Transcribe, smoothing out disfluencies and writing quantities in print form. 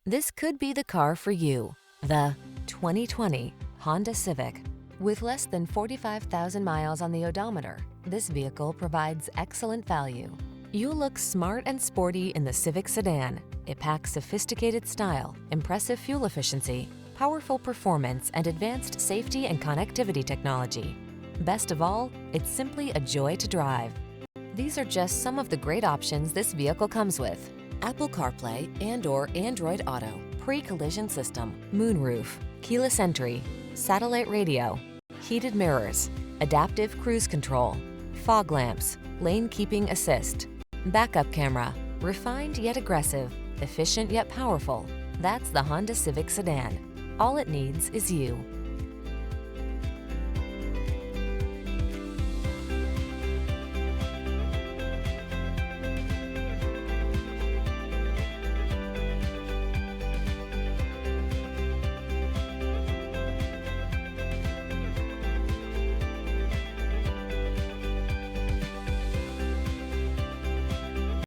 This could be the car for you. The 2020 Honda Civic. With less than 45,000 miles on the odometer, this vehicle provides excellent value. You'll look smart and sporty in the Civic sedan. It packs sophisticated style, impressive fuel efficiency, powerful performance, and advanced safety and connectivity technology. Best of all, it's simply a joy to drive. These are just some of the great options this vehicle comes with: Apple CarPlay and/or Android Auto, pre-collision system, moonroof, keyless entry, satellite radio, heated mirrors, adaptive cruise control, fog lamps, lane keeping assist, backup camera, refined yet aggressive, efficient yet powerful. That's the Honda Civic sedan. All it needs is you.